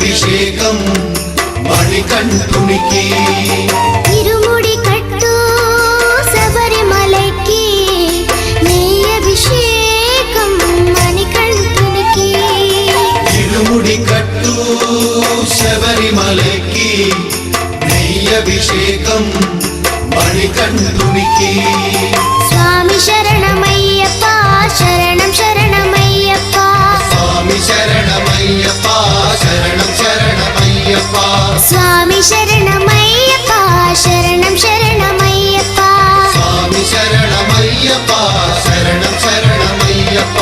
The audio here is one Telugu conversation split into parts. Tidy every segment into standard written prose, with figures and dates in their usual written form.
అభిషేకం మణికంఠునికి ఇరుముడి కట్టు శబరిమలకి నెయ్యి అభిషేకం మణికంఠునికి ఇరుముడి కట్టు శబరిమలకి నెయ్యి అభిషేకం మణికంఠునికి స్వామి శరణమయ్యప్ప శరణం శరణమయ్యప్ప స్వామి శరణమయ్యప్ప శరణం శరణమయ్యప్ప స్వామి శరణమయ్యప్ప శరణం శరణమయ్యప్ప స్వామి శరణమయ్యప్ప శరణం శరణమయ్యప్ప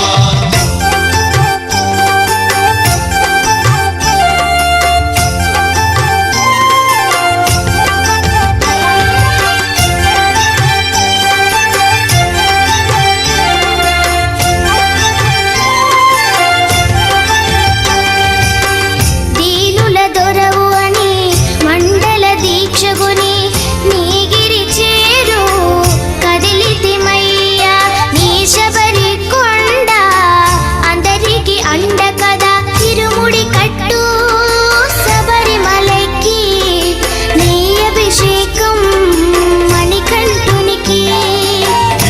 దీనుల దొరవు అని మండల దీక్షగుని నీగిరి చేరు కదిలితిమయ్యా నీ శబరి కొండ అందరికి అండ కదా ఇరుముడి కట్టు శబరిమలకి నెయ్యి అభిషేకం మణికంఠునికి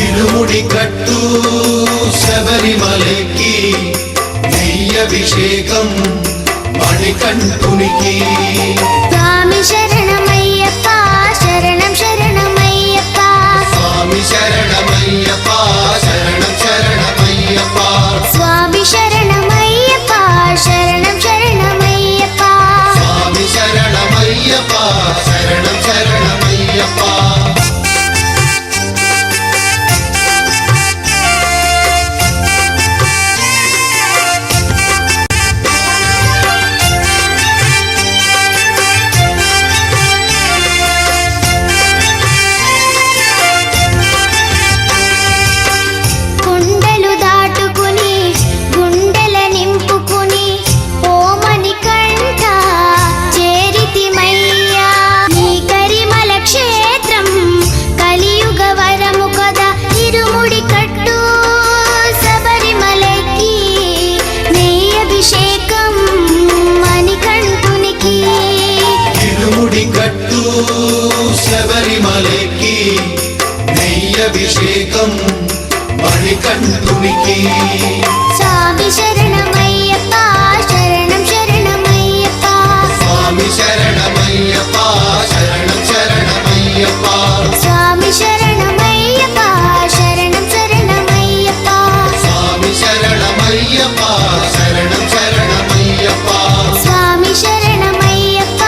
ఇరుముడి కట్టు శబరిమలకి నెయ్యి అభిషేకం మణికంఠునికి స్వామి శరణమయ్యప్ప శరణం శరణమయ్యప్ప స్వామి శరణమయ్యప్ప శరణం శరణమయ్యప్ప స్వామి శరణమయ్యప్ప శరణం శరణమయ్యప్ప స్వామి శరణమయ్యప్ప శరణం శరణమయ్యప్ప కొండలు దాటుకుని గుండెల నింపుకుని ఓ మణికంఠ చేరితిమయ్యా నీ కరిమల క్షేత్రం కలియుగ వరము కదా ఇరుముడి కట్టు శబరిమలకి నెయ్యి అభిషేకం మణికంఠునికి ఇరుముడి కట్టు శబరిమలకి నెయ్యి అభిషేకం మణికంఠునికి స్వామి శరణమయ్యప్ప శరణం శరణమయ్యప్ప స్వామి శరణమయ్యప్ప శరణం శరణమయ్యప్ప స్వామి శరణమయ్యప్ప శరణం శరణమయ్యప్ప స్వామి శరణమయ్యప్ప శరణం శరణమయ్యప్ప స్వామి శరణమయ్యప్ప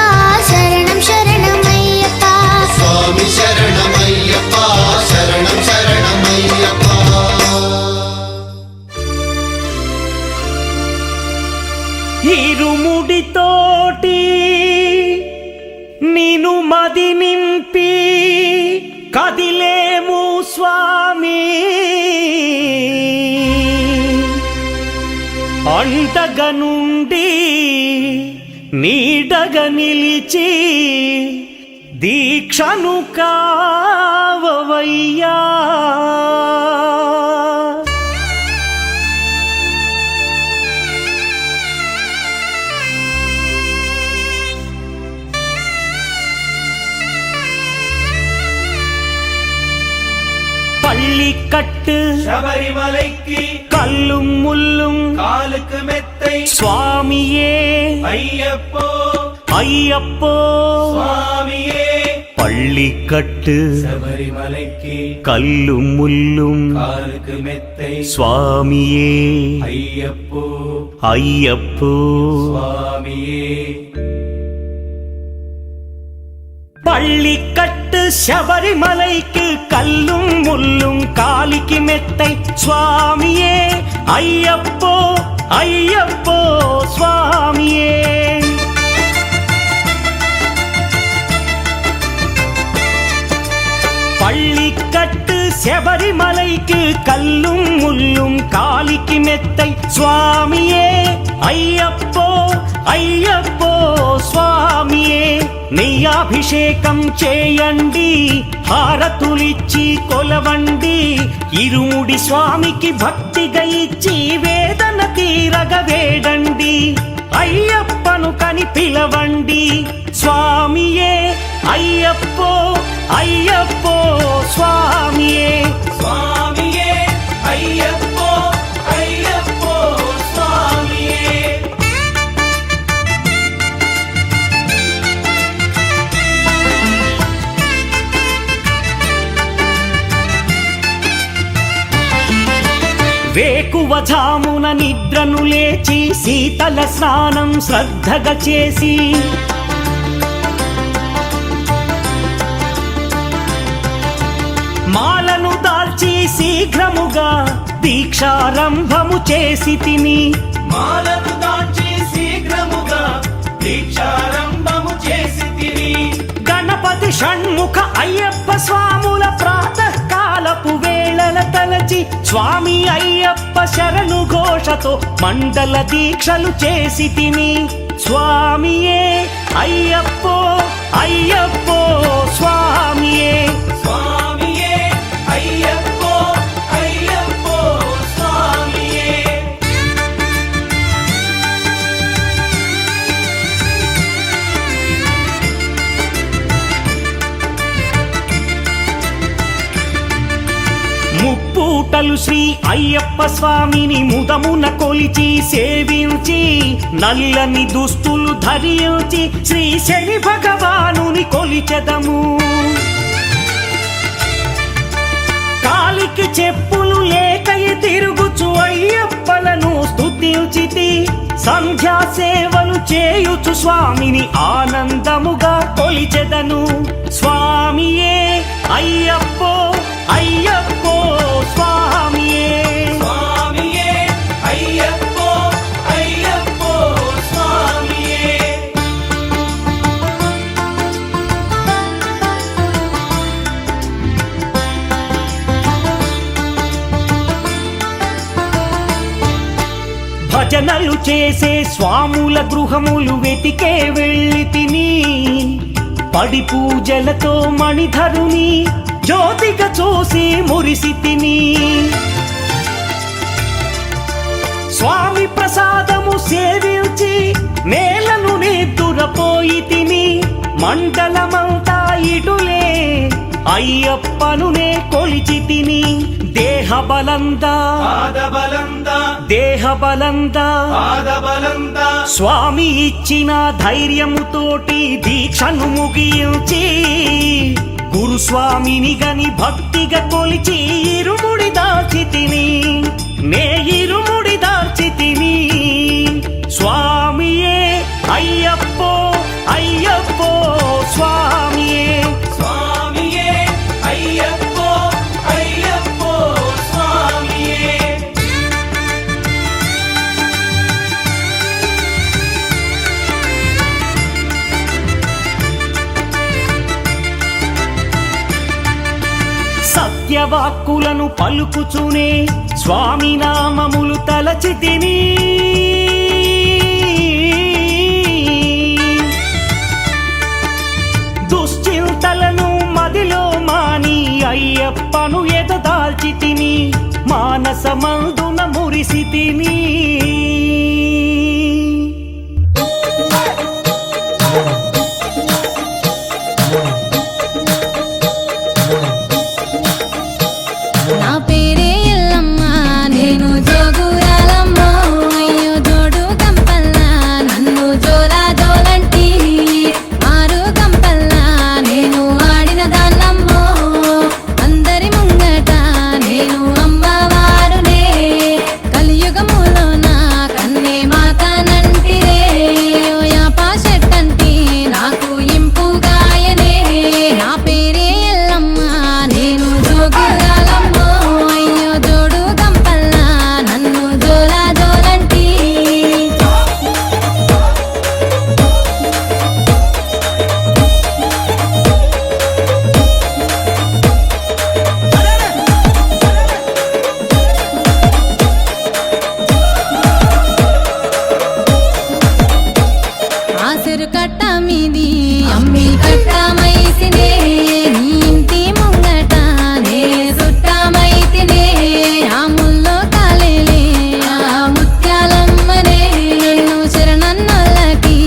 శరణం శరణమయ్యప్ప స్వామి శరణమయ్యప్ప శరణం శరణమయ్యప్ప ఇరుముడితోటి నిను మది నింపి కదిలేము స్వామి అంటగ నుండి నీడగా నిలిచి దీక్షను కావవయ్యా பள்ளிக்கட்டு சபரிமலைக்கு கல்லும் முள்ளும் காலுக்கு மெத்தை சுவாமியே ஐயப்போ ஐயப்போ சுவாமியே பள்ளிக்கட்டு சபரிமலைக்கு கல்லும் முள்ளும் காலுக்கு மெத்தை சுவாமியே ஐயப்போ ஐயப்போ சுவாமியே பள்ளிக்கட்டு శబరిమలైకి కల్లుం ముల్లుం కాలికి మెత్తై స్వామియే అయ్యప్పో అయ్యప్పో స్వామియే பள்ளிக்கட்டு శబరిమలైకి కల్లుం ముల్లుం కాలికి మెత్తై స్వామియే అయ్యప్పో అయ్యప్పో స్వామియే నెయ్యాభిషేకం చేయండి హారతులిచ్చి కొలవండి ఇరుముడి స్వామికి భక్తిగా ఇచ్చి వేదన తీరగ వేడండి అయ్యప్ప కనుకని పిలవండి స్వామియే అయ్యప్పో అయ్యప్పో స్వామియే స్వామియే అయ్యప్పో అయ్యప్పో స్వామియే వేకువజామున నిద్రను లేచి శీతల స్నానం శ్రద్ధగా చేసి మాలను దాల్చి శీఘ్రముగా దీక్షారంభము చేసి తిని మాలను దాల్చి శీఘ్రముగా దీక్షారంభము చేసి తిని గణపతి షణ్ముఖ అయ్యప్ప స్వాముల ప్రాతకాలపు వేళల తలచి స్వామి అయ్యప్ప శరణు ఘోషతో మండల దీక్షలు చేసి తిని స్వామియే అయ్యప్పో అయ్యప్పో స్వామియే స్వామియే అయ్యప్పో అయ్యప్పో స్వామియే ముప్పూటలు శ్రీ అయ్యప్ప స్వామిని ముదమున కొలిచి సేవించి నల్లని దుస్తులు ధరించి శ్రీ శని భగవానుని కొలిచెదము కాలికి చెప్పులు లేకయ తిరుగుచు అయ్యప్పలను స్తుతించితి సంధ్యా సేవలు చేయుచు స్వామిని ఆనందముగా కొలిచెదను స్వామియే అయ్యప్పో అయ్యప్పో స్వామియే స్వామియే అయ్యప్పో అయ్యప్పో స్వామియే భజనలు చేసే స్వాముల గృహములు వెతికే వెళ్ళి తిని పడి పూజలతో మణిధరుని జ్యోతిగా చూసి మురిసి తిని స్వామి ప్రసాదము సేవించి నేలను నిద్దురపోయి తిని మండలమంతా ఇటులే అయ్యప్పనునే కొలిచి తిని దేహబలందా పాదబలందా దేహబలందా పాదబలందా స్వామి ఇచ్చిన ధైర్యముతోటి దీక్షను ముగించి గురుస్వామిని గని భక్తిగా కొలిచి ఇరుముడి దాల్చి తిని నే ఇరుముడి దాల్చి తిని స్వామియే అయ్యప్పో అయ్యప్పో స్వామియే స్వామియే అయ్యప్పో అయ్యప్పో స్వామియే సత్యవాక్కులను పలుకుచునే స్వామి నామములు తలచి తిని దుశ్చింతలను మదిలో మాని అయ్యప్పను ఎదదాల్చి తిని మానసమందున మురిసి తిని నా పేరే ఎల్లమ్మ నేను జోగురాలమ్మ అయ్యో జోడు కంపల్లా నన్ను జోలా జోలంటి ఆరు కంపల్లా నేను ఆడిన దాన్నమ్మో అందరి ముంగట నేను అమ్మవారునే కలియుగములో నా కన్నే మాతానంటిరే యాపా చెట్టంటి నాకు ఇంపుగాయనే నా పేరే ఎల్లమ్మ నేను జోగురాలమ్మ అయ్యో జోడు కంపల్లా నన్ను జోలా జోలంటి ఆసరు కట్ట మీది అమ్మి కట్ట మైసినే నీ ఇంటి ముంగట నే సుట్టమైతినే ఆ ముల్లో కాలేలే ఆ ముత్యాలమ్మనే నన్ను శరణన్నోళ్ళకి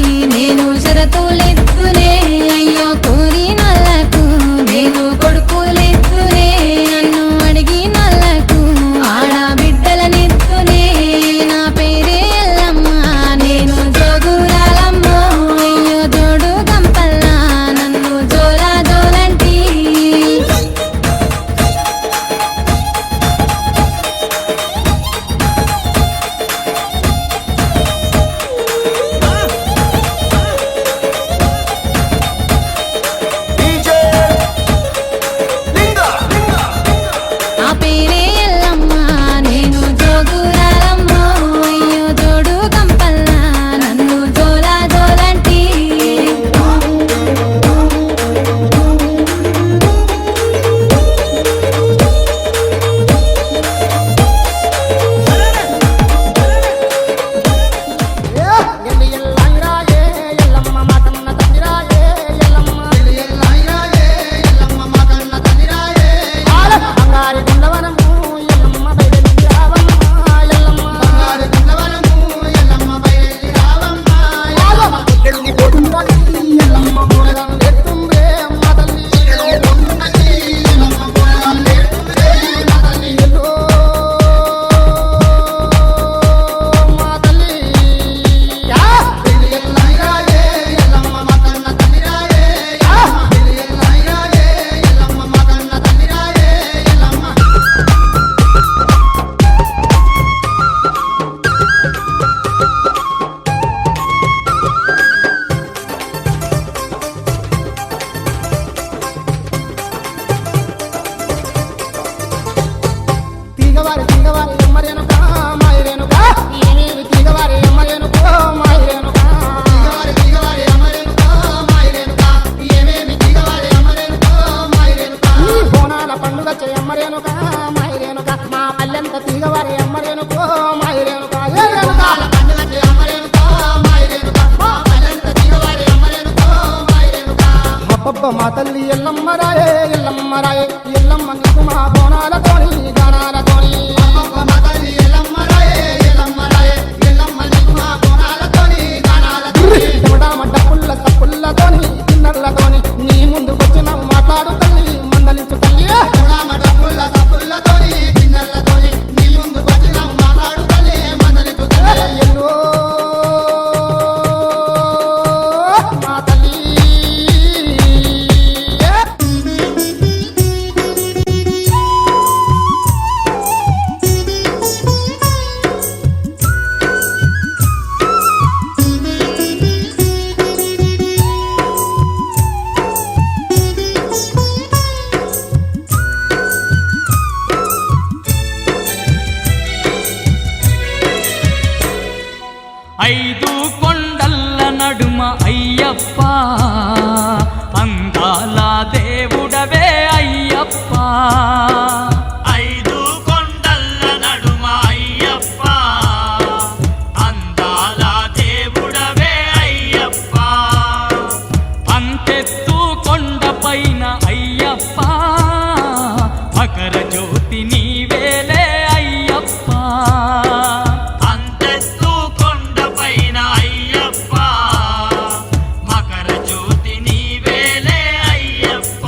ఓ మా తల్లి ఎల్లమ్మ రాయే ఎల్లమ్మ రాయే ఎల్లమ్మ నీకు మా బోనాలతోని గానాలతోని అమ్మమ్మ మా తల్లి ఎల్లమ్మ రాయే ఎల్లమ్మ రాయే ఎల్లమ్మ నీకు మా బోనాలతోని గానాలతోని చెమట పుల్లతోని కిన్నర్లతోని నీ ముందుకొచ్చిన మాట్లాడు తల్లి మందలించు తల్లి రామడ పుల్లతోని కిన్నెలతోని నీ ముందుకు వచ్చినాం మాట్లాడు తల్లి మందలించు తల్లి ఎల్లో మా తల్లి ఐదు కొండల్ల నడుమ అయ్యప్ప అందాల దేవుడవే అయ్యప్ప ఐదు కొండల్ల నడుమ అయ్యప్ప అందాల దేవుడవే అయ్యప్ప అంతెత్తు కొండపైన అయ్యప్ప మకర జ్యోతి నీవేలే అయ్యప్ప అంతెత్తు కొండపైన అయ్యప్ప మకర జ్యోతి నీవేలే అయ్యప్ప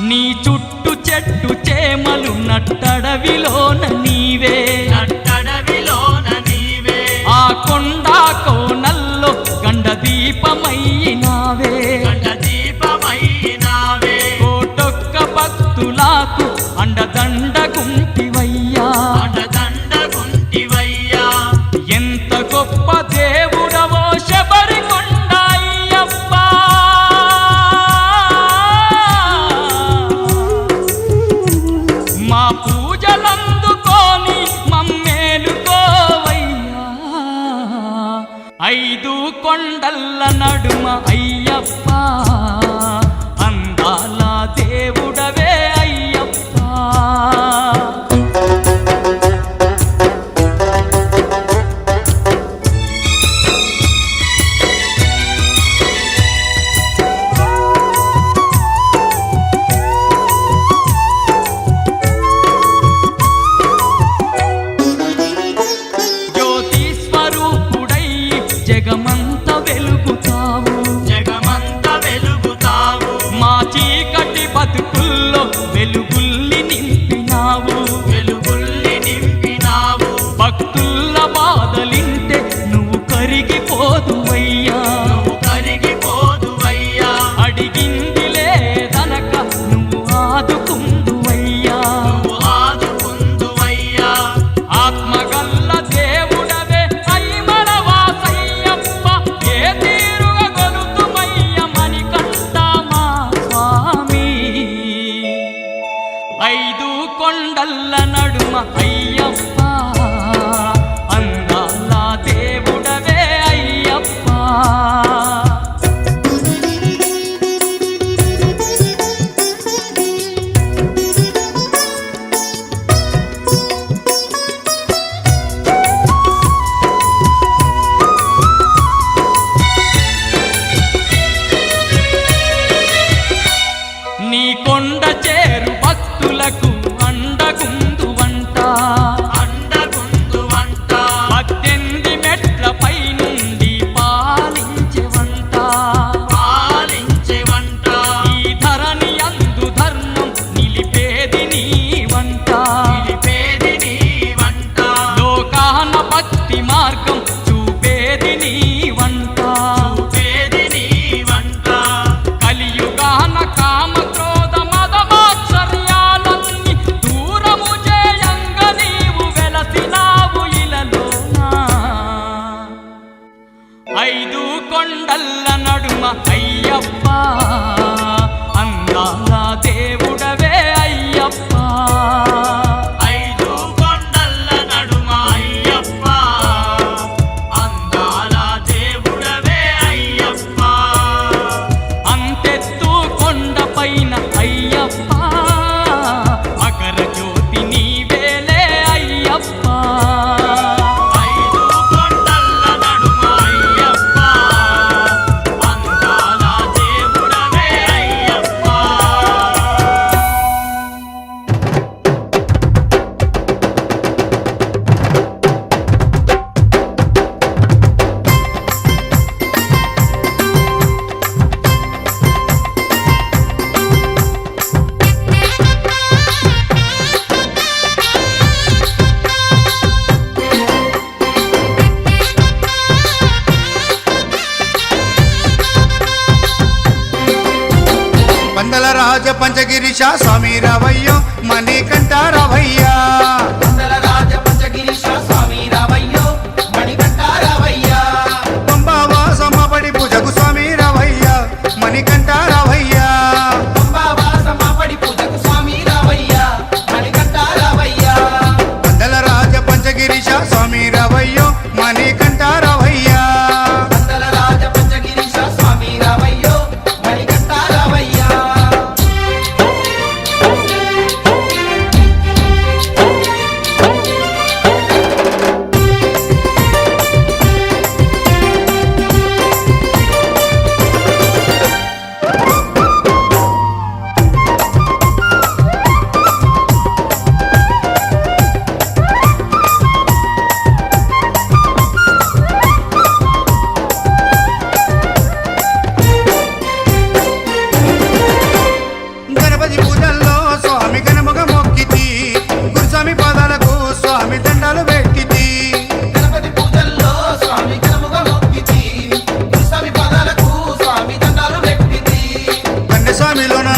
నీ చుట్టు చెట్టు చేమలు నట్టడవిలోన నీవే ఆ కొండ కోనల్లో గండ దీపమయ్యినావే కోటొక్క భక్తులకు అండదండ గుంటివయ్యా ఎంత గొప్ప దేవుడవో శబరికొండ అయ్యప్ప మా పూజలందుకోని మమ్మేలుకోవయ్యా ఐదు కొండల్ల నడుమ అయ్యప్ప అందాల దేవుడవే అయ్యప్ప జ్యోతి స్వరూపుడై జగమంత వెలుగుతావు మా చీకటి బతుకుల్లో వెలుగుల్ని నింపినావు భక్తుల్ల బాధలింటే నువ్వు కరిగిపోదువయ్యా అడిగింది లేదనక నువ్వు ఆదుకుందువయ్యా ఆత్మగల్ల దేవుడవే అయ్యమల వాసయ్యప్ప ఏ తీరుగా గొలుతుమయ్య మణికంఠ మా స్వామి ఐదు కొండల్ల నడుమ అయ్యప్ప అందాల దేవుడవే అయ్యప్ప పంచగిరీశ స్వామి రావయ్యో మణికంఠ రావయ్యా వందల రాజ పంచగిరీశ స్వామి రావయ్యో మణికంఠ రావయ్యా పంబావాసమ్మబడి పూజకు స్వామి రావయ్యా మణికంఠ రావయ్యా పంబావాసమ్మబడి పూజకు స్వామి రావయ్యా మణికంఠ రావయ్యా వందల రాజ పంచగిరీశ స్వామి రావయ్యో మణికంఠ రావయ్యా వందల రాజ పంచగిరీశ స్వామి రావయ్యో మణికంఠ రావయ్యా గణపతి పూజల్లో స్వామి గణముగ మొక్కితి గురుస్వామి పాదాలకు స్వామి దండాలు పెట్టితి గణపతి పూజల్లో స్వామి గణముగా మొక్కితి స్వామి పాదాలకు స్వామి దండాలు పెట్టితి కన్నె స్వామిలోన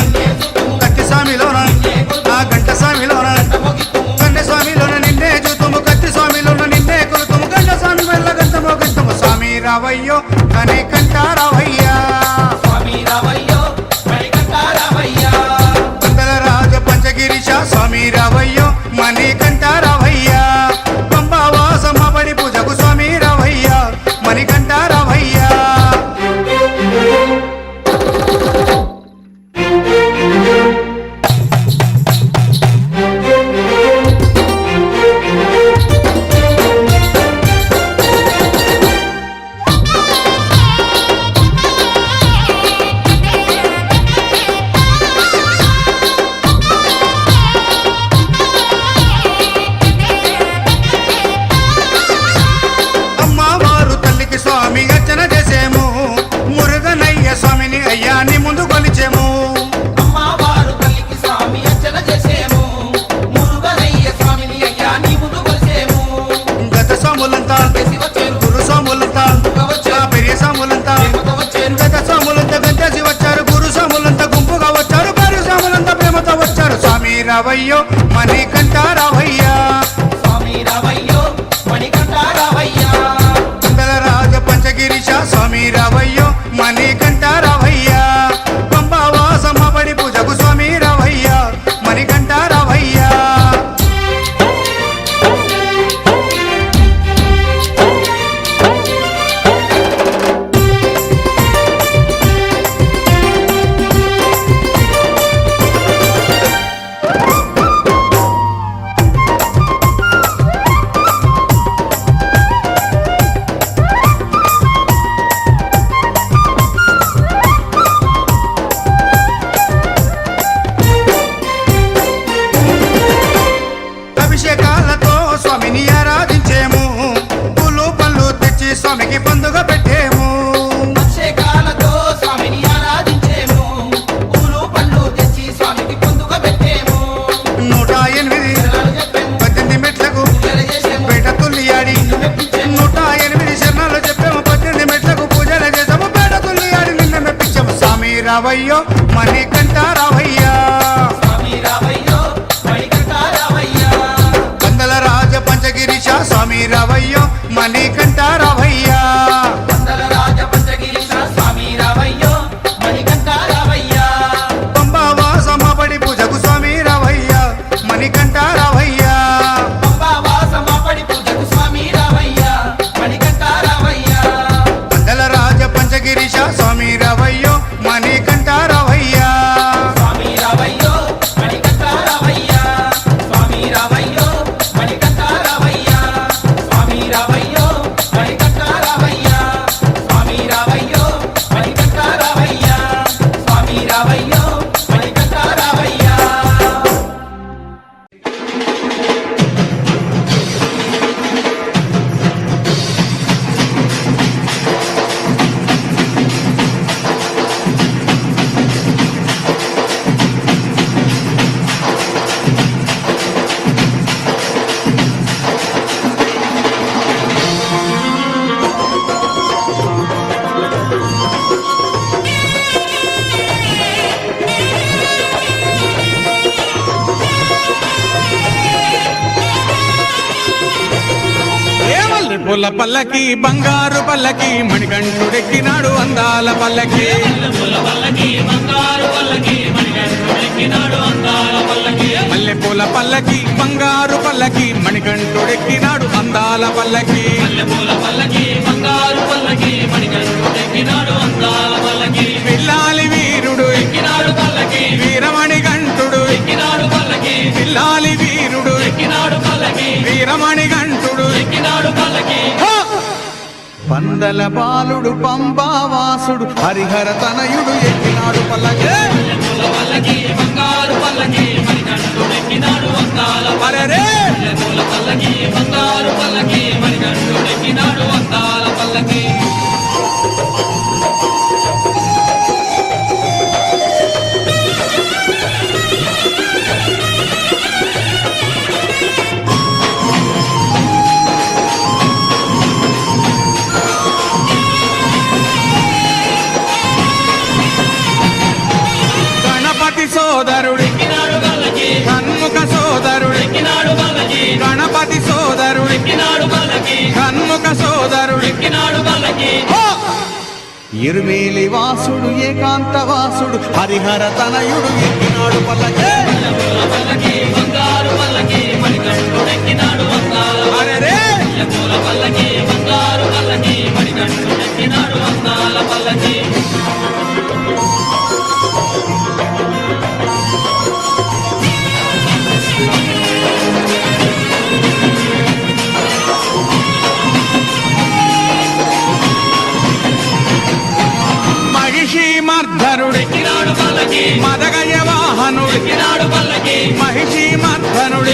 కత్తి స్వామిలోన ఆ గంట స్వామిలోన కన్నె స్వామిలోన నిన్నే చూతుము కత్తి స్వామిలోన నిన్నే కొలుతుము గంట స్వామి వల్ల గంటమో గంటము స్వామి రావయ్యో కనికంఠ రావయ్యా స్వామి రావయ్యో మణికంఠ రావయ్యా వందల రాజ పంచగిరీశ స్వామి రావయ్యో మణికంఠ రావయ్యా పంబావాసమ్మబడి పూజకు స్వామి రావయ్యా మణికంఠ రావయ్యా అమ్మవారు తల్లికి స్వామి అర్చన చేసేము మురుగనయ్య స్వామిని అయ్యాన్ని ముందు కొలిచేము అమ్మవారు తల్లికి స్వామి అర్చన చేసేము మురుగనయ్య స్వామిని అయ్యా నీ ముందు కొలిసేము గత స్వాములంతా వచ్చేరు గురు స్వాములంతా ఆ పెరియ స్వాములంతా ప్రేమతో వచ్చేరు గత స్వాములంతా గంతేసి వచ్చారు గురు స్వాములంతా గుంపుగా వచ్చారు భార్య స్వాములంతా ప్రేమతో వచ్చారు స్వామి రావయ్యో మణికంఠ రావయ్యా స్వామి రావయ్యో మణికంఠ రావయ్యా వందల రాజ పంచగిరీశ స్వామి రావయ్యో మణికంఠ రావయ్యా పంబావాసమ్మబడి పూజకు స్వామి రావయ్యా మణికంఠ రావయ్యా అభిషేకాలతో స్వామిని ఆరాధించేము పూలు పళ్ళు తెచ్చి స్వామికి పండుగ పెట్టేము అభిషేకాలతో స్వామిని ఆరాధించేము పూలు పళ్ళు తెచ్చి స్వామికి పొందుగా పెట్టేము 108 18 మెట్లకు పూజలు చేసేము పేట తుల్లియాడి 108 శరణాలు చెప్పాము 18 మెట్లకు పూజలు చేసాము పేట తుల్లియాడి నిన్న మెప్పించాము స్వామి రావయ్యో మణికంఠ రావయ్యా స్వామి రావయ్యో మణికంఠ రావయ్యా వందల రాజ పంచగిరీశ స్వామి రావయ్యో మణికంఠ రావయ్యా వందల రాజ పంచగిరీశ స్వామి రావయ్యో మణికంఠ రావయ్యా పంబావాసమ్మబడి పూజకు స్వామి రావయ్యా మణికంఠ రావయ్యా పంబావాసమ్మబడి పూజకు స్వామి రావయ్యా మణికంఠ రావయ్యా వందల రాజ పంచగిరీశ స్వామి రావయ్యో మణికంఠ రావయ్యా స్వామి రావయ్యో మణికంఠ రావయ్యా స్వామి రావయ్యో మణికంఠ రావయ్యా స్వామి రావయ్యో మణికంఠ రావయ్యా మల్లెపూల పల్లకి బంగారు పల్లకి మణికంఠుడెక్కినాడు అందాల పల్లకి మల్లెపూల పల్లకి బంగారు పల్లకి మణికంఠుడెక్కినాడు అందాల పల్లకి పిల్లాలి వీరుడు ఎక్కినాడు పల్లకి వీరమణి గంటుడు ఎక్కినాడు పల్లకి పిల్లాలి వీరుడు ఎక్కినాడు పల్లకి వీరమణి గంటుడు ఎక్కినాడు పల్లకి పందల బాలుడు పంబావాసుడు హరిహర తనయుడు ఎక్కినాడు పల్లకి అరెరే గణపతి సోదరుడు షణ్ముఖ సోదరుడు గణపతి సోదరుడు షణ్ముఖ సోదరుడు ఇరుమేలి వాసుడు ఏకాంత వాసుడు హరిహర తనయుడు ఎక్కినాడు పల్లకి అరెరే మహిషి మర్ధనుడు మదగజ వాహనుడు మహిషి మర్ధనుడు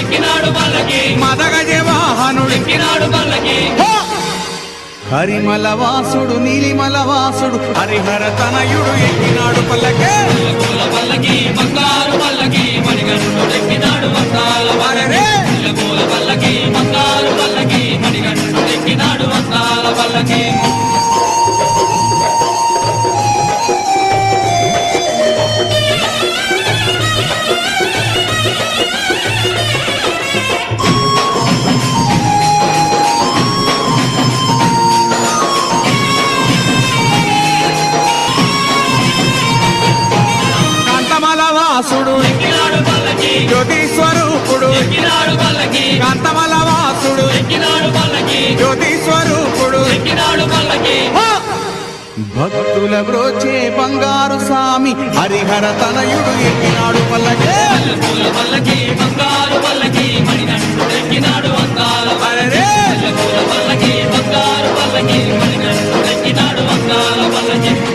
మదగజ వాహనుడు హరిమల వాసుడు నీలిమల వాసుడు హరిహర తనయుడు ఎక్కినాడు పల్లకి అరెరే కాంతమల వాసుడు జ్యోతి స్వరూపుడు కాంతమల వాసుడు జ్యోతి స్వరూపుడు భక్తుల బ్రోచే బంగారు స్వామి హరిహర తనయుడు ఎక్కినాడు పల్లకి అరెరే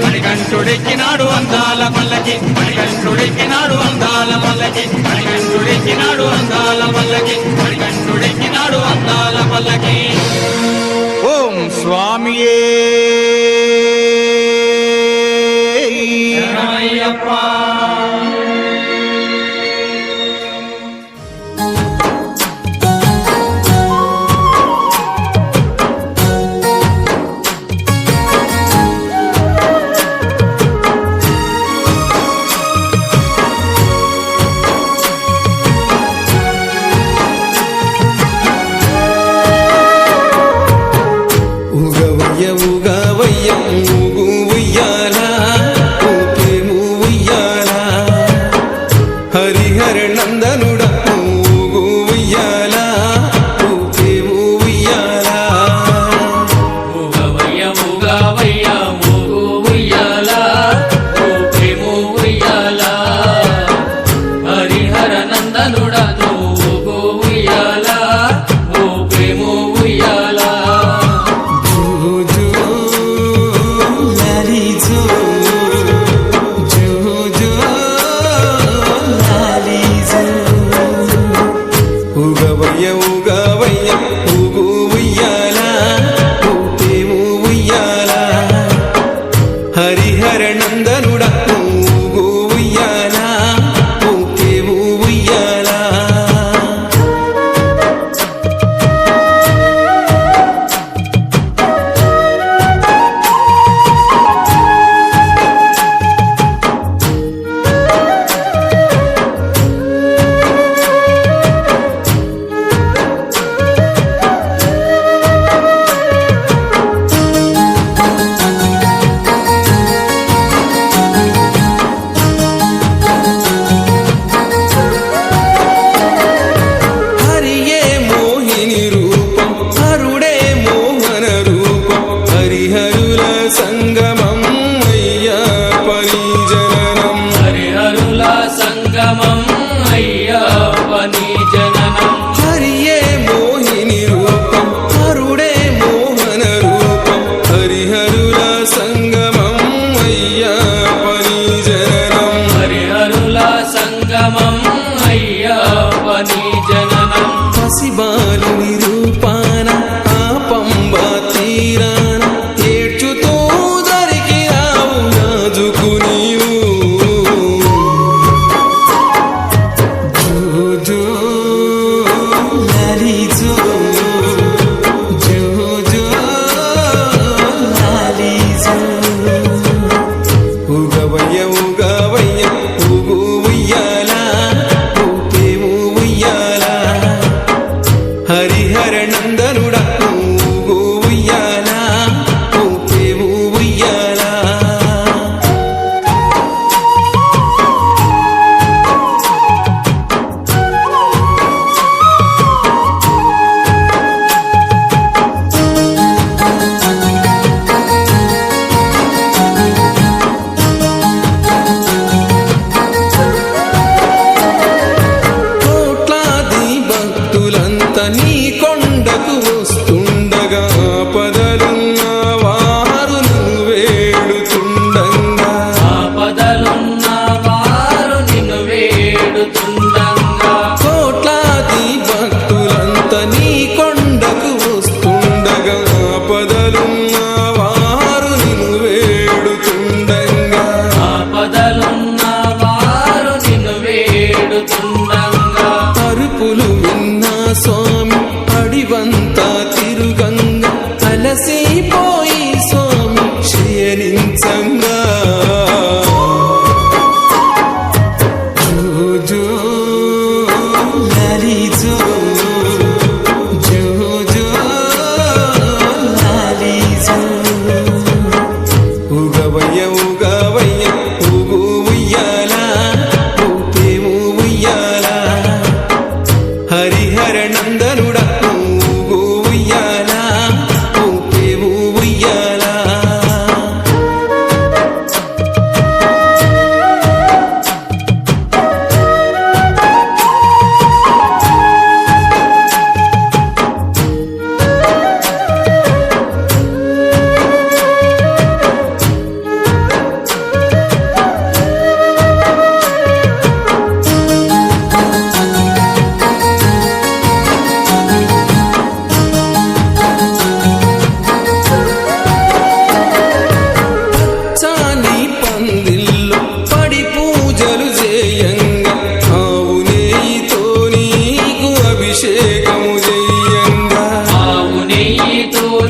మణికంఠుడెక్కినాడు అందాల పల్లకి మణికంఠుడెక్కినాడు అందాల పల్లకి మణికంఠుడెక్కినాడు అందాల పల్లకి మణికంఠుడెక్కినాడు అందాల పల్లకి ఓం స్వామియే ఉగవయ్య ఉగా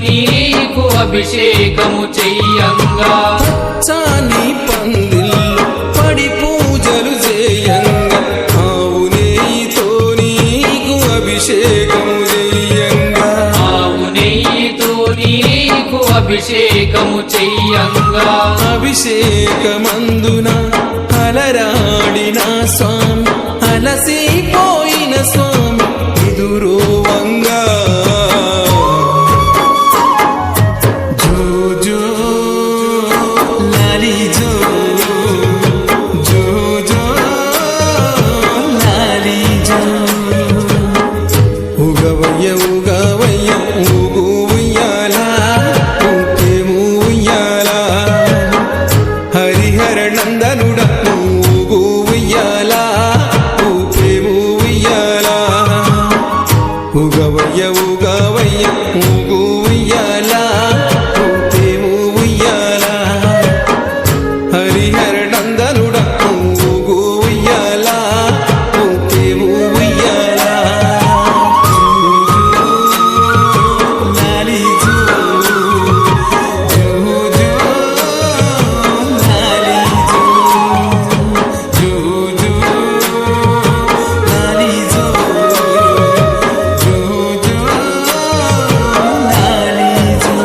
నీకు అభిషేకము చెయ్యంగా చాని పందిల్లో పడి పూజలు చేయంగా ఆవు నెయ్యితో నీకు అభిషేకము చేయంగా ఆవు నెయ్యితో నీకు అభిషేకము చెయ్యంగా అభిషేకమందున అలరాడిన స్వామి అలసిపోయిన స్వామి ఎదురోవంగా జో జో లాలి జో జో జో లాలి జో ఉగవయ్య ఉగవయ్య ఊగు ఉయ్యాల ఊకేము ఉయ్యాల హరిహర నందనుడ ఊగు ఉయ్యాల ఊకేము ఉయ్యాల ఉగవయ్య ఉగవయ్య ఊగు ఉయ్యాల ఊకేము ఉయ్యాల హరిహర నందనుడ ఊగు ఉయ్యాల ఊకేము ఉయ్యాల లాలి జో జో జో లాలి జో జో జో లాలి జో జో జో లాలి జో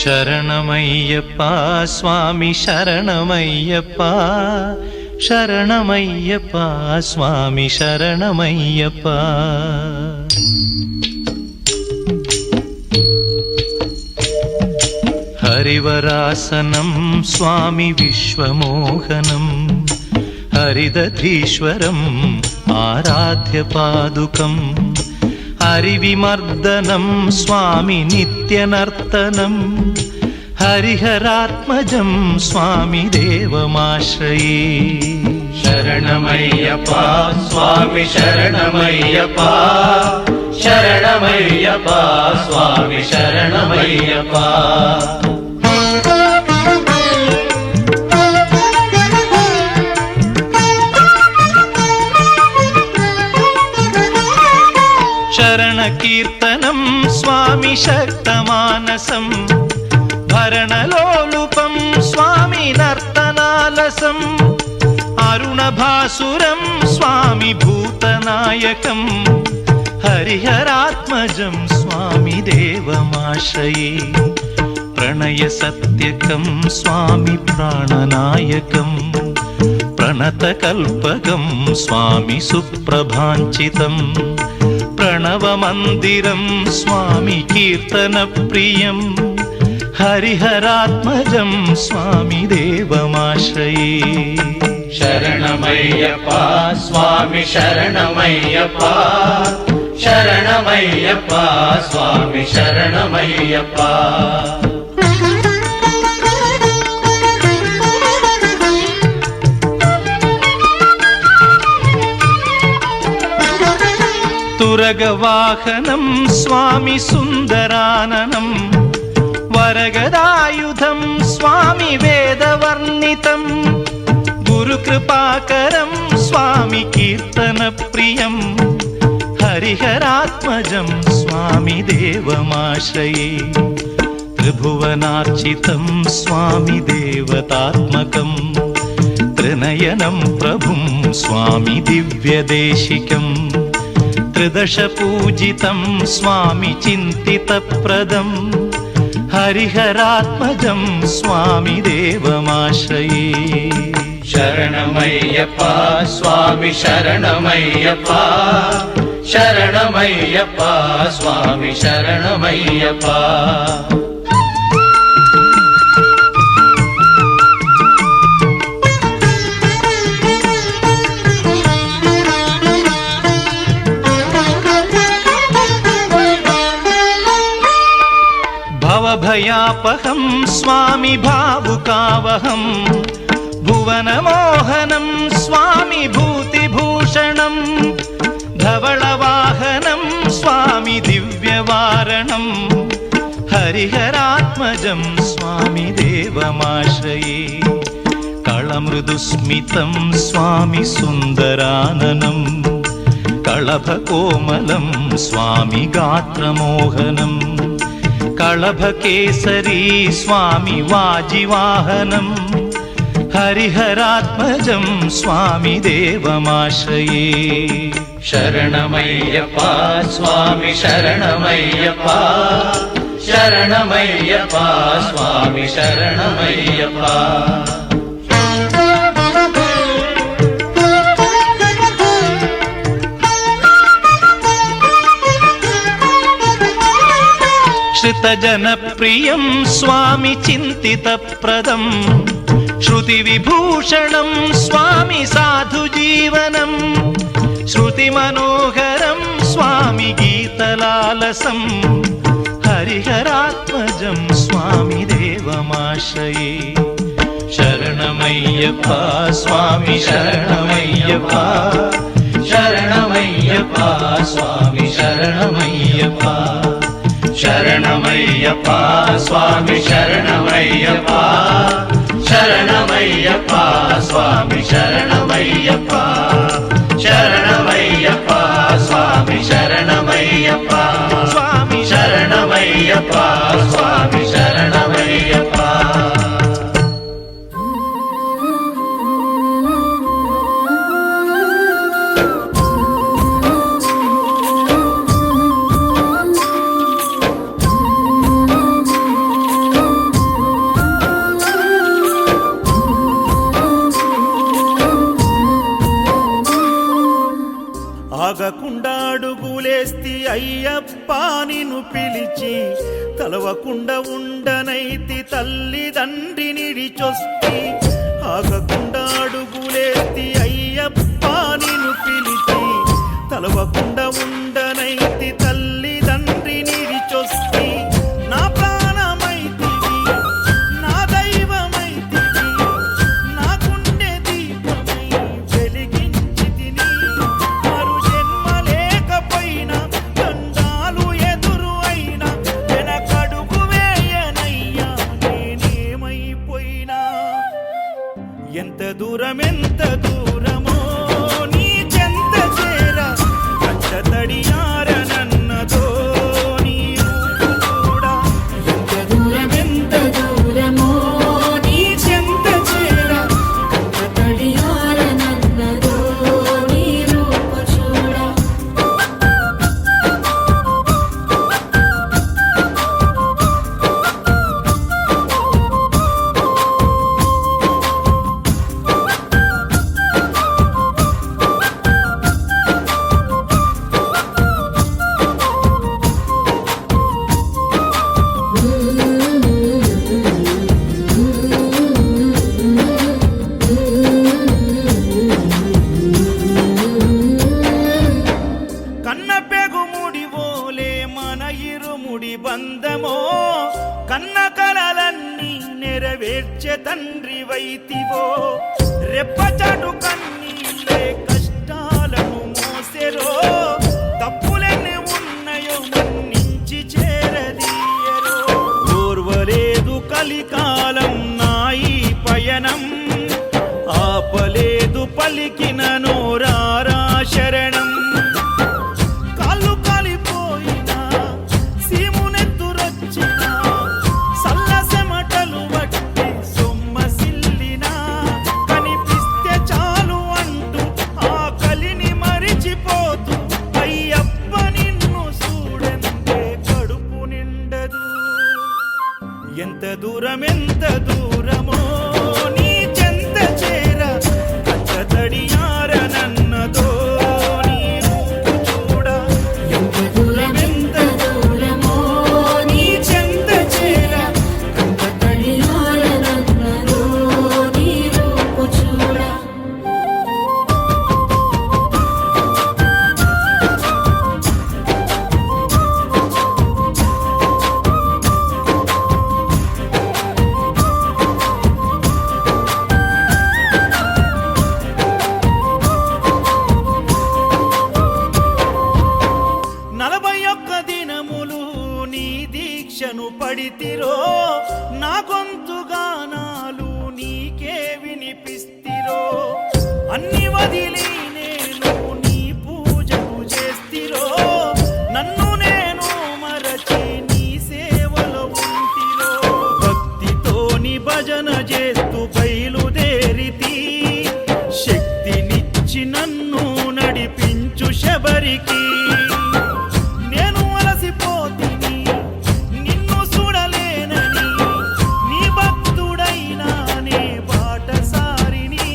శరణమయ్యప్ప స్వామి శరణమయ్యప్ప శరణమయ్యప్ప స్వామి శరణమయ్యప్ప హరివరాసనం స్వామి విశ్వమోహనం హరిదధీశ్వరం ఆరాధ్య పాదుకం హరివిమర్దనం స్వామి నిత్యనర్తనం హరిహరాత్మజం స్వామి దేవమాశ్రయే శరణమయ్యప్ప స్వామి శరణమయ్యప్ప శరణమయ్యప్ప స్వామి శరణమయ్యప్ప శరణ కీర్తనం స్వామి శక్తమానసం భరణలోలుపం స్వామి నర్తనాలసం అరుణభాసురం స్వామి భూతనాయకం హరిహరాత్మజం స్వామి దేవమాశ్రయే ప్రణయ సత్యకం స్వామి ప్రాణనాయకం ప్రణతకల్పకం స్వామి సుప్రభాంచితం ప్రణవమందిరం స్వామి కీర్తనప్రియం హరిహరాత్మజం స్వామి దేవమాశ్రయే శరణమయ్యప్ప స్వామి శరణమయ్యప్ప శరణమయ్యప్ప స్వామి శరణమయ్యప్ప తురగవాహనం స్వామి సుందరాననం వరగదాయుధం స్వామి వేదవర్ణితం గురుకృపాకరం స్వామి కీర్తనప్రియం హరిహరాత్మజం స్వామి దేవమాశ్రయే త్రిభువనార్చితం స్వామి దేవతాత్మకం త్రినయనం ప్రభుం స్వామి దివ్యదేశికం త్రిదశ పూజితం స్వామి చింతితప్రదం హరిహరాత్మజం స్వామి దేవమాశ్రయే శరణమయ్యప్ప స్వామి శరణమయ్యప్ప శరణమయ్యప్ప స్వామి శరణమయ్యప్ప భవభయాపహం స్వామి భావుకావహం భువనమోహనం స్వామి భూతిభూషణం ధవళవాహనం స్వామి దివ్యవారణం హరిహరాత్మజం హరిహరాత్మజం స్వామి దేవమాశ్రయే కళమృదుస్మితం స్వామి సుందరాననం కళభకోమలం స్వామి గాత్రమోహనం కళభకేసరీ స్వామి వాజివాహనం హరిహరాత్మజం స్వామి దేవమాశ్రయే శరణమయ్యప్ప స్వామి శరణమయ్యప్ప శరణమయ్యప్ప స్వామి శరణమయ్యప్ప శ్రుతజనప్రియం స్వామి చింతితప్రదం శృతివిభూషణం స్వామి సాధుజీవనం శృతిమనోహరం స్వామి గీతలాలసం హరిహరాత్మజం స్వామి దేవమాశ్రయే శరణమయ్యప్ప స్వామి శరణమయ్యప్ప శరణమయ్యప్ప స్వామి శరణమయ్యప్ప శరణమయ్యప్ప స్వామి శరణమయ్యప్ప శరణమయ్యప్ప స్వామి శరణమయ్యప్ప శరణమయ్యప్ప స్వామి శరణమయ్యప్ప స్వామి శరణమయ్యప్ప స్వామి శరణమయ్యప్ప ఆగకుండా అడుగులేస్తి అయ్యప్ప నిన్ను పిలిచి తలవకుండా ఉండనైతి తల్లిదండ్రి నిడిచొస్తి ఆగకుండా అడుగులేస్తి అయ్యప్ప నిన్ను పిలిచి తలవకుండా ఉండనైతి తల్లిదండ్రి నిడిచొస్తి నా ప్రాణమైతివి నా దైవమైతివి నా గుండె దీపమై వెలిగించితిని మరు జన్మ లేకపోయినా దండాలు ఎదురు అయినా వెనకడుగు వేయనయ్యా నేనేమైపోయినా ఎంత దూరమో నీ చెంత చేర కచ్చ తడియారనన్నదో నీ రూపు చూడా ఎంత దూరమో నీ చెంత చేర కచ్చ తడియారనన్నదో నీ రూపు చూడా కన్న పెగుముడి ఓలే మన ఇరుముడి బంధమో కన్న కలలన్నీ నెరవేర్చే తండ్రి వైతివో రెప్పచాటు కన్నీళ్ళే కష్టాలను మోసెరో తప్పులెన్ని ఉన్నాయో మన్నించి చేరదీయరో ఓర్వలేదు కలికాలం నాయి పయనం ఆపలేదు పలికిన నోరారా శరణం కాళ్ళు కాలిపోయినా సీమునెత్తురొచ్చినా సల్లసెమటలు వట్టి సొమ్మసిల్లినా కనిపిస్తే చాలు అంటూ ఆకలిని మరిచిపోతూ అయ్యప్ప నిన్ను చూడంతే కడుపు నిండదు ఎంత దూరమో నీ చెంత చేర కచ్చ తడియారనన్నదో నీ రూపు చూడా ఎంత దూరమో నీ చెంత చేర కచ్చ తడియారనన్నదో నీ రూపు చూడా అన్ని వదిలి నేను నీ పూజలు చేస్తిరో నన్ను నేను మరచి నీ సేవలో ఉంటిరో భక్తితోని భజన చేస్తూ బయలుదేరితి శక్తినిచ్చి నన్ను నడిపించు శబరికి నేను అలసిపోతిని నిన్ను చూడలేనని నీ భక్తుడైనా నే బాటసారిని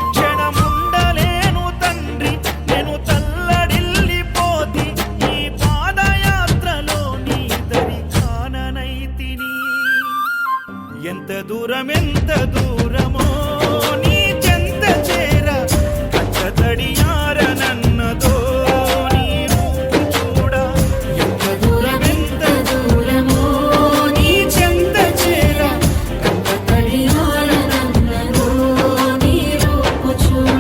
క్షణముండలేను తండ్రి నేను తల్లడిల్లిపోతి ఈ పాదయాత్రలో నీ దరి కాననైతిని ఎంత దూరమో నీ చెంత చేర కచ్చతడియార నన్నదో నీ రూపు చూడ ఎంత దూరమో నీ చెంత చేర కచ్చతడియార నన్నదో నీ రూపు చూడ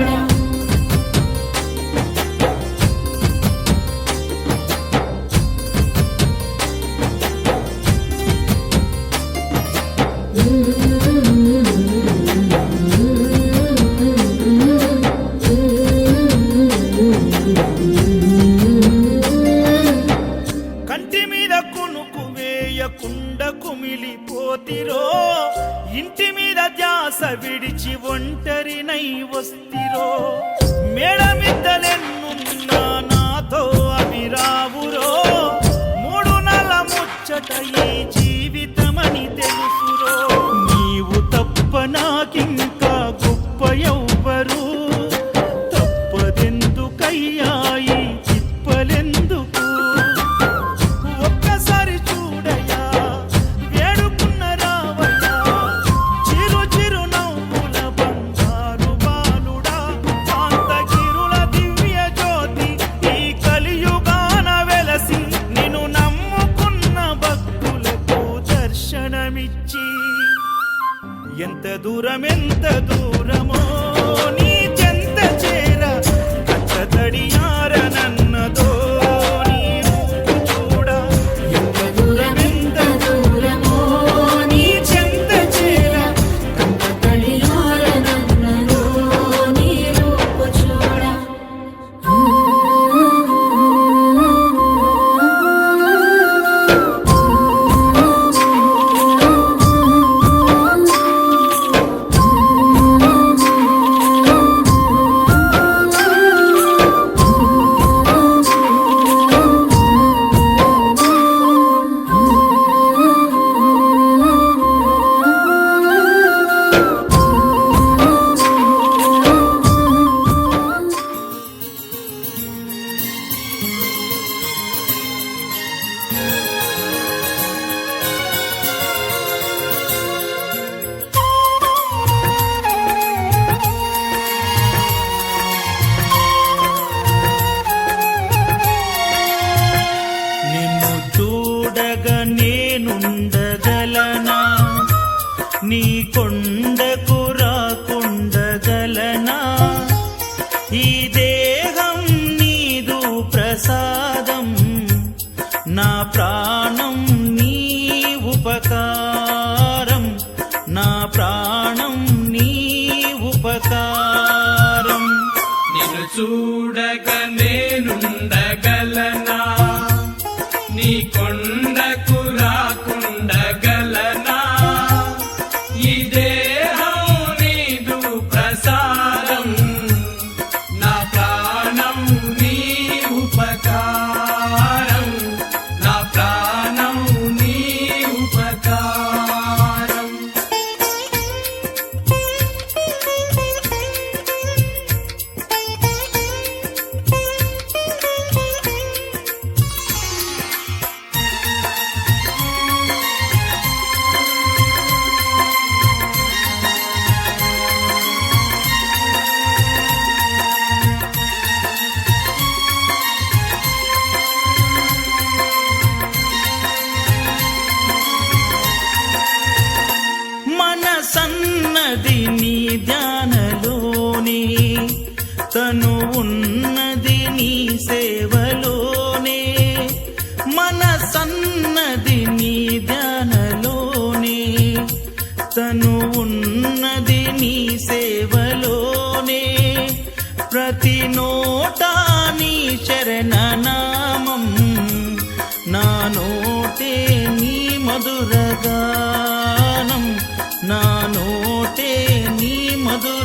కంటి మీద కునుకు వేయకుండా కుమిలిపోతిరో ఇంటి మీద ధ్యాస విడిచి ఒంటరినై వస్తిరో మేడమిద్దలెన్నున్నా నాతో అవి రావురో మూడు నెలల ముచ్చట ఈ జీవితమని తెలుసురో నీవు తప్ప నాకింకా గొప్ప ఎవ్వరు తప్పదెందుకయ్యా ఈ తిప్పలెందుకు ఒక్కసారి చూడయ్యా వేడుకున్న రావయ్యా చిరు చిరు నవ్వుల బంగారు బాలుడా కాంతగిరుల దివ్య జ్యోతి ఈ కలియుగాన వెలసి నిన్ను నమ్ముకున్న భక్తులకు దర్శనమిచ్చి ఎంత దూరమో నీ చెంత చేర కచ్చతడియార నన్నదో నీ రూపు చూడ ఎంత దూరమో నీ చెంత చేర కచ్చతడియార నన్నదో నీ రూపు చూడ నిన్ను చూడగా నేనుండగలనా నీ కొండకు రాకుండగలనా ఈ దేహం నీదు ప్రసాదం నా ప్రాణం నీ ఉపకారం నా ప్రాణం నీ ఉపకారం నిన్ను చూడగా నేనుండగలనా నీ కొండకు రాకుండగలనా ఈ దేహం నీదు ప్రసాదం నా ప్రాణం నీ ఉపకారం నా ప్రాణం నీ ఉపకారం మనసన్నది నీ ధ్యానలోనే తను ఉన్నది నీ సేవలోనే మనసన్నది నీ ధ్యానలోనే తను ఉన్నది నీ సేవలోనే ప్రతి నోటా నీ శరణనామం నా నోటే నీ మధురగానం నా నోటే నీ మధురగానం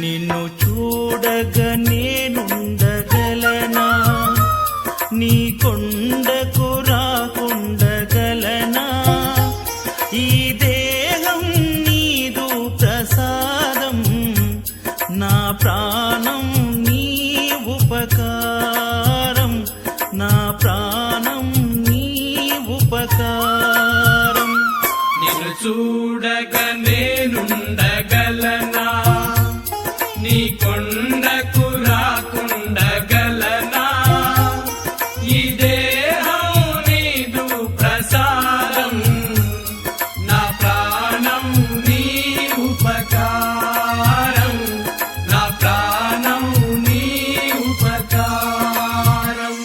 నిన్ను చూడగా నేనుండగలనా నీ కొండకు రాకుండగలనా ఈ దేహం నీదు ప్రసాదం నా ప్రాణం నీ ఉపకారం నా ప్రాణం నీ ఉపకారం నిన్ను చూడగా నేనుండగలనా నీ కొండకు రాకుండగలనా ఈ దేహం నీదు ప్రసాదం నా ప్రాణం నీ ఉపకారం నా ప్రాణం నీ ఉపకారం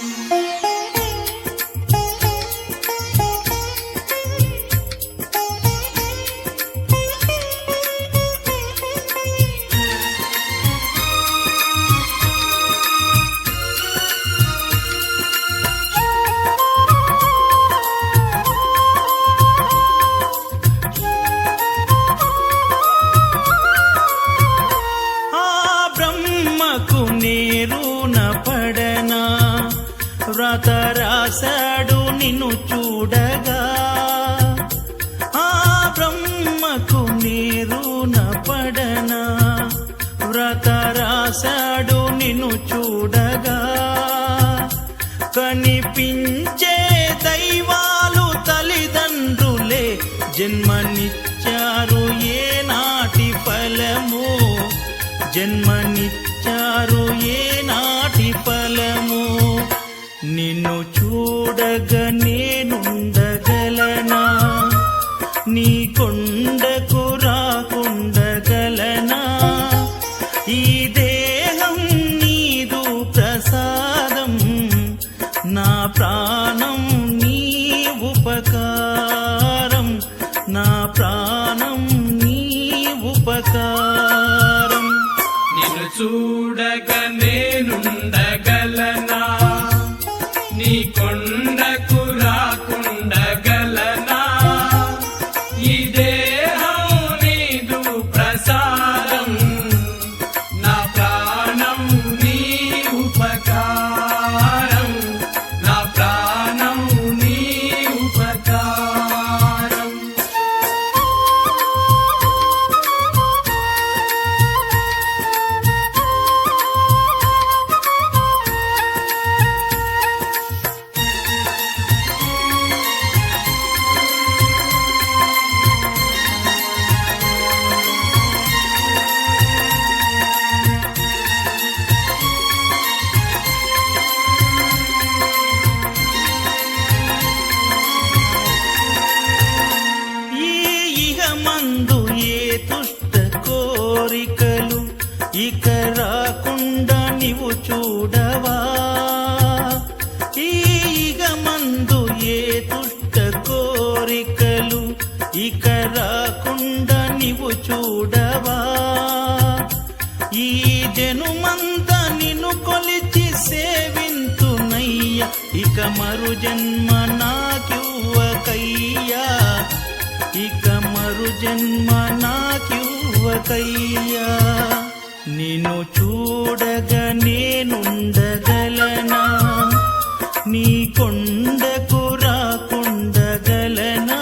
ఆ బ్రహ్మకు నేరున పడనా వ్రత రాశాడు నిన్ను చూడగా ఆ బ్రహ్మకు నేరున పడనా వ్రత రాశాడు నిన్ను చూడగా కనిపించే దైవాలు తల్లిదండ్రులే జన్మనిచ్చారు ఏ నాటి ఫలము జన్మనిచ్చారు ఏ నాటి ఫలము నిన్ను చూడగా నేనుండగలనా నీ కొండకు రాకుండగలనా ఈ దేహం నీదు ప్రసాదం నా ప్రాణం నీ ఉపకారం నా ప్రాణం నీ ఉపకారం నిన్ను చూడగా నేనుండగలనా నీ కొండకు రాకుండగలనా ఈ దేహం నీదు ప్రసాదం నా ప్రాణం నీ ఉపకారం నా ప్రాణం నీ ఉపకారం ఈ ఇహమందు ఏ దుష్ట కోరికలు ఇక రాకుండా నీవు చూడవా ఈ ఇహమందు ఏ దుష్ట కోరికలు ఇక రాకుండా నీవు చూడవా ఈ జనుమంతా నిన్ను కొలిచి సేవింతునయ్య ఇక మరు జన్మ నాకివ్వకయ్యా ఇక మరు జన్మ నాకివ్వకయ్యా నిన్ను చూడగా నేనుండగలనా నీ కొండకు రాకుండగలనా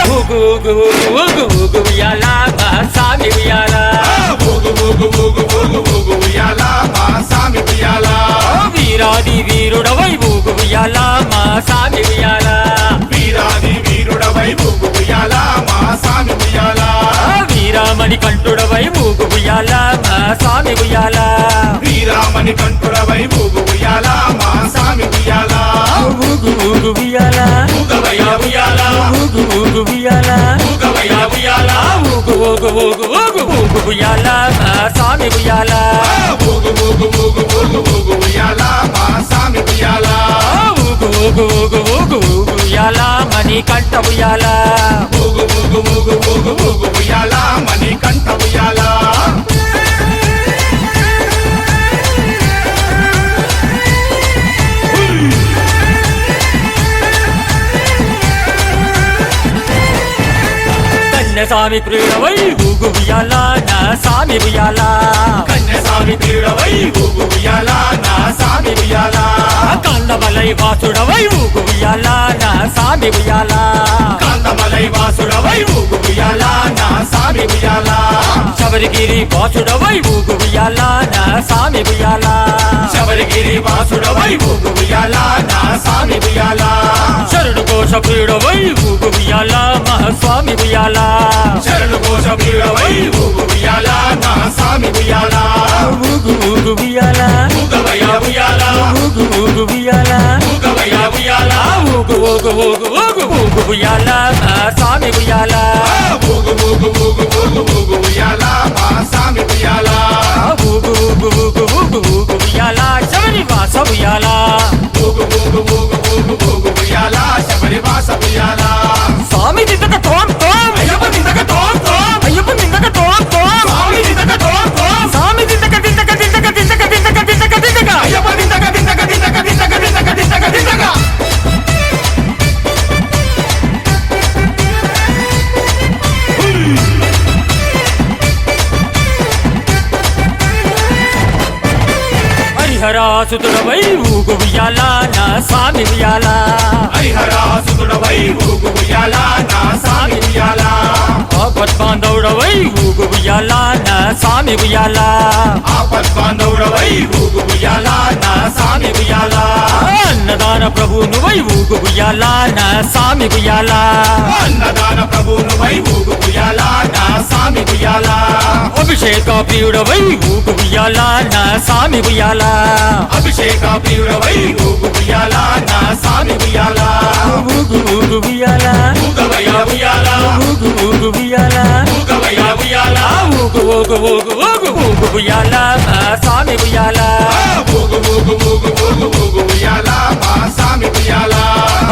ఊగు ఊగు ఊగు ఊగు ఉయ్యాల మా సామి ఉయ్యాల ఊగు ఊగు ఊగు ఊగు ఊగు ఉయ్యాల మా సామి ఉయ్యాల వీరాది వీరుడవై ఊగు ఉయ్యాల మా సామి ఉయ్యాల వీరాది వీరుడవై ఊగు ఉయ్యాల మా సామి ఉయ్యాల వీరామణి కంఠుడవై ఊగు ఉయ్యాల మా సామి ఉయ్యాల వీరామణి కంఠుడవై ఊగు ఉయ్యాల మా సామి ఉయ్యాల ఊగు ఊగు ఉయ్యాల ఊగవయ్యా ఉయ్యాల ఊగు ఊగు ఉయ్యాల ఊగవయ్యా ఉయ్యాల ఊగు ఊగు ఊగు ఊగు ఊగు ఉయ్యాల మా స్వామి ఉయ్యాల ఊగు ఊగు ఊగు ఊగు ఊగు ఉయ్యాల మా స్వామి ఉయ్యాల ఊగు ఊగు ఊగు ఊగు ఊగు ఉయ్యాల మణి కంట ఉయ్యాల ఊగు ఊగు ఊగు ఊగు ఊగు ఉయ్యాల మణి కంఠ ఉయ్యాల కన్యస్వామి ప్రియుడవై ఊగు ఉయ్యాల నా స్వామి ఉయ్యాల కన్యస్వామి ప్రియుడవై ఊగు ఉయ్యాల నా స్వామి ఉయ్యాల కాండమలై వాసుడవై ఊగు ఉయ్యాల నా స్వామి ఉయ్యాల కాంతమలై వాసుడవై ఊగు ఉయ్యాల నా స్వామి ఉయ్యాల శబరిగిరి వాసుడవై ఊగు ఉయ్యాల నా స్వామి ఉయ్యాల శబరిగిరి వాసుడవై ఊగు ఉయ్యాల నా స్వామి ఉయ్యాల శరణు కోశ ప్రియుడవై ఊగు ఉయ్యాల మహాస్వామి ఉయ్యాల శరణు కోశ ప్రియుడవై ఊగు ఉయ్యాల నా స్వామి ఉయ్యాల ఊగు ఊగు ఉయ్యాల ఊగవయ్య ఉయ్యాల ఊగు ఊగు ఉయ్యాల ఊగవయ్య ఉయ్యాల ఊగు ఊగు ఊగు ఊగు ఊగు ఉయ్యాల మహాస్వామి ఉయ్యాల ఊగు ఊగు ఊగు ఊగు ఊగు ఉయ్యాల మా స్వామి ఉయ్యాల ఊగు ఊగు ఊగు ఊగు ఊగు ఉయ్యాల శబరి వాస ఉయ్యాల ఊగు ఊగు ఊగు ఊగు ఊగు ఉయ్యాల శబరి వాస ఉయ్యాల స్వామి దిద్దక తోం తోం అయ్యప్ప నిందక తోం తోం అయ్యప్ప దిద్దక తోం తోం స్వామి నిందక తోం తోం స్వామి దిద్దక దిద్దక దిద్దక దిద్దక దిద్దక దిద్దక దిద్దక అయ్యప్ప నిందక నిందక నిందక నిందక నిందక నిందక నిందక హరిహరాసుతుడవై ఊగు ఉయ్యాల నా స్వామి ఉయ్యాల హరిహరాసుతుడవై ఊగు ఉయ్యాల నా స్వామి ఉయ్యాల ఆపద్బాంధవుడవై ఊగు ఉయ్యాల నా స్వామి ఉయ్యాల ఆపద్బాంధవుడవై ఊగు ఉయ్యాల నా స్వామి ఉయ్యాల అన్నదాన ప్రభువునువై ఊగు ఉయ్యాల నా స్వామి ఉయ్యాల అన్నదాన ప్రభువునువై ఊగు ఉయ్యాల నా స్వామి ఉయ్యాల అభిషేక ప్రియుడవై ఊగు ఉయ్యాల నా స్వామి ఉయ్యాల అభిషేక ప్రియుడవై ఊగు ఉయ్యాల నా స్వామి ఉయ్యాల ఊగు ఊగు ఉయ్యాల ఊగవయ్య ఉయ్యాల ఊగు ఊగు ఉయ్యాల ఊగవయ్య ఉయ్యాల ఊగు ఊగు ఊగు ఊగు ఊగు ఉయ్యాల నా స్వామి ఉయ్యాల ఊగు ఊగు ఊగు ఊగు ఊగు ఉయ్యాల మా స్వామి ఉయ్యాల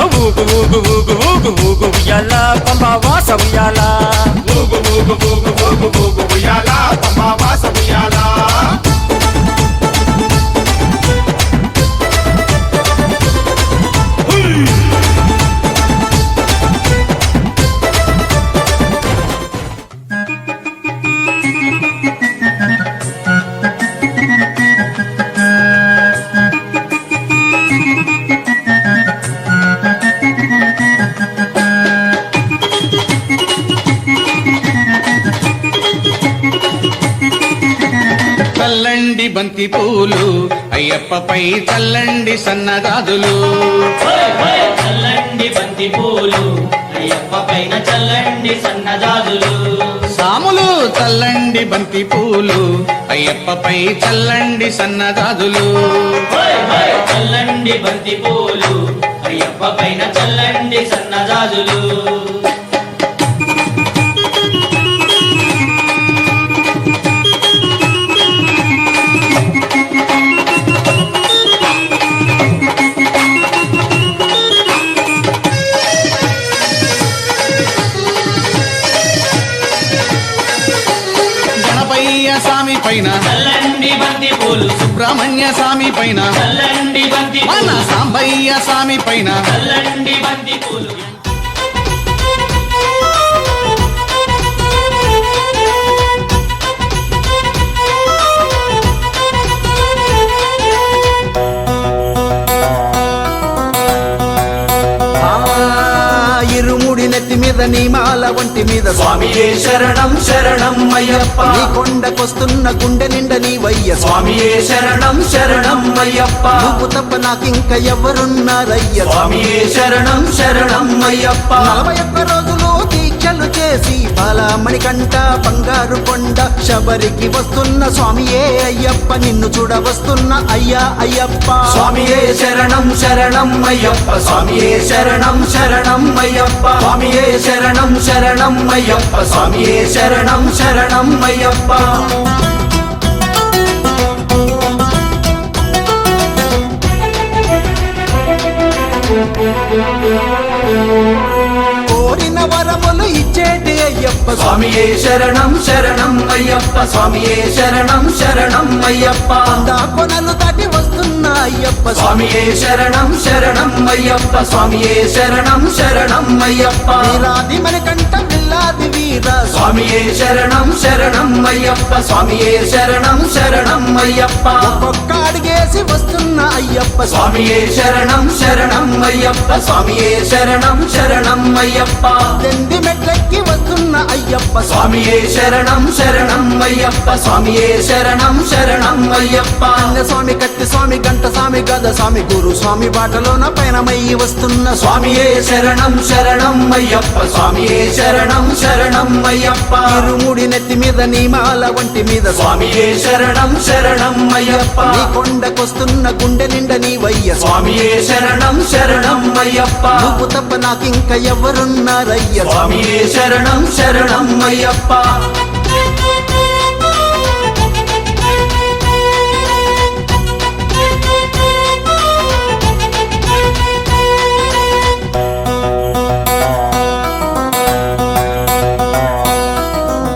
ఊగు ఊగు ఊగు ఊగు ఊగు ఉయ్యాల పంబా వాస ఉయ్యాల ఊగు ఊగు ఊగు ఊగు ఊగు ఉయ్యాల పంబా వాస ఉయ్యాల చల్లండి బంతి పూలు అయ్యప్పపై చల్లండి సన్నగాదులు చల్లండి బంతి పూలు అయ్యప్ప పైన చల్లండి సన్నజాజులు సాములు చల్లండి బంతి పూలు అయ్యప్పపై చల్లండి సన్నగాదులు చల్లండి బంతి పూలు అయ్యప్ప పైన చల్లండి సన్నజాజులు గణపయ్య స్వామి పైన చల్లండి బంతి పూలు సుబ్రహ్మణ్య స్వామి పైన చల్లండి బంతి మన పూలు సాంబయ్య స్వామి పైన చల్లండి బంతి పూలు ఇరుముడి నెత్తి మీద నీ మాల వంటి మీద స్వామియే శరణం శరణం అయ్యప్ప నీ కొండకొస్తున్న గుండె నిండా నీ వయ్య స్వామియే శరణం శరణం అయ్యప్ప నువ్వు తప్ప నాకింక ఎవరున్నారయ్య స్వామియే శరణం శరణం అయ్యప్ప 41 రోజులు దీక్ష దీక్షలు చేసి బాలమణి కంట బంగారు కొండ శబరికి వస్తున్న స్వామియే అయ్యప్ప నిన్ను చూడ వస్తున్న అయ్యా అయ్యప్ప స్వామియే శరణం శరణం అయ్యప్ప స్వామియే శరణం శరణం అయ్యప్ప స్వామియే శరణం శరణం అయ్యప్ప స్వామియే శరణం శరణం అయ్యప్ప కోరిన వరములు ఇచ్చేటి అయ్యప్ప స్వామియే శరణం శరణం అయ్యప్ప స్వామియే శరణం శరణం అయ్యప్ప దా కొనలు దాటి వస్తున్న అయ్యప్ప స్వామియే శరణం శరణం అయ్యప్ప స్వామియే శరణం శరణం అయ్యప్ప వీరాది మణికంఠ విల్లాది వీర స్వామియే శరణం శరణం అయ్యప్ప స్వామియే శరణం శరణం అయ్యప్ప ఒక్కొక్క అడిగేసి వస్తున్న అయ్యప్ప స్వామియే శరణం శరణం అయ్యప్ప స్వామియే శరణం శరణం అయ్యప్ప దండి మెట్లెక్కి వస్తున్న అయ్యప్ప స్వామియే శరణం శరణం అయ్యప్ప స్వామియే శరణం శరణం అయ్యప్ప స్వామి కత్తి స్వామి గంట స్వామి గద స్వామి గురు స్వామి బాటలోన పయనమయ్యి వస్తున్న స్వామియే శరణం శరణం అయ్యప్ప స్వామియే శరణం శరణం అయ్యప్ప ఇరుముడి నెత్తి మీద నీ మాల వంటి మీద స్వామియే శరణం శరణం అయ్యప్ప నీ కొండకొస్తున్న గుండె నిండా నీ వయ్య స్వామియే శరణం శరణం అయ్యప్ప నువ్వు తప్ప నాకింక ఎవరున్నారయ్య స్వామియే శరణం శరణం అయ్యప్ప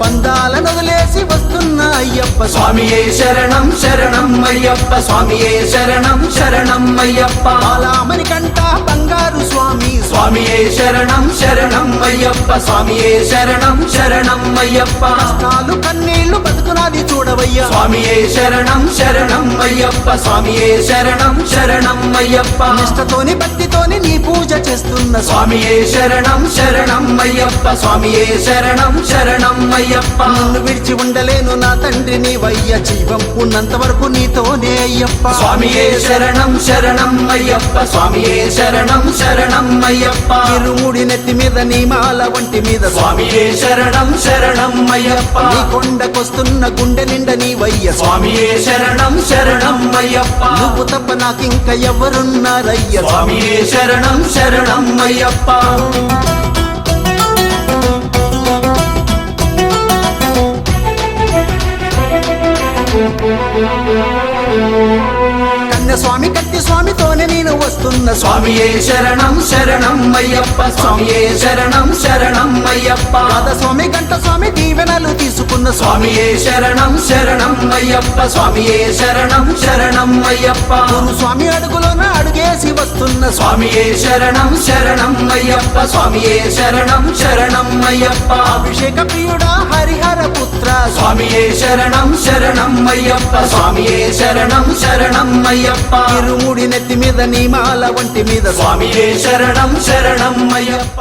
బంధాలను వదిలేసి వస్తున్న అయ్యప్ప స్వామియే శరణం శరణం అయ్యప్ప స్వామియే శరణం శరణం అయ్యప్ప బాలమణి కంట బంగారు స్వామి స్వామియే శరణం శరణం అయ్యప్ప స్వామియే శరణం శరణం అయ్యప్ప నాలు కన్నీళ్లు బతుకునాది చూడవయ్యా స్వామియే శరణం శరణం అయ్యప్ప స్వామియే శరణం శరణం అయ్యప్ప నిష్టతోని భక్తితోని నీ పూజ చేస్తున్న స్వామియే శరణం శరణం అయ్యప్ప స్వామియే శరణం శరణం అయ్యప్ప నిన్ను విడిచి ఉండలేను నా తండ్రి నీ వయ్య జీవం ఉన్నంత వరకు నీతోనే అయ్యప్ప స్వామియే శరణం శరణం అయ్యప్ప స్వామియే శరణం శరణం అయ్యప్ప ఇరుముడి నెత్తి మీద నీ మాల వంటి మీద స్వామియే శరణం శరణం అయ్యప్ప నీ కొండకొస్తున్న గుండె నిండా నీ వయ్య స్వామియే శరణం శరణం అయ్యప్ప నువ్వు తప్ప నాకింక ఎవరున్నారయ్య స్వామియే శరణం శరణం అయ్యప్ప కన్య స్వామి కత్తి స్వామితోనే నేను వస్తున్న స్వామియే శరణం శరణం అయ్యప్ప స్వామియే శరణం శరణం అయ్యప్ప పాద స్వామి గంట స్వామి దీవెనలు తీసుకున్న స్వామియే శరణం శరణం అయ్యప్ప స్వామియే శరణం శరణం అయ్యప్ప గురు స్వామి అడుగులోన అడుగేసి వస్తున్న స్వామియే శరణం శరణం అయ్యప్ప స్వామియే శరణం శరణం అయ్యప్ప అభిషేక ప్రియుడా హరిహర పుత్ర స్వామియే శరణం శరణం అయ్యప్ప స్వామియే శరణం శరణం అయ్యప్ప ఇరుముడి నెత్తి మీద నీ మాల వంటి మీద స్వామియే శరణం శరణం అయ్యప్ప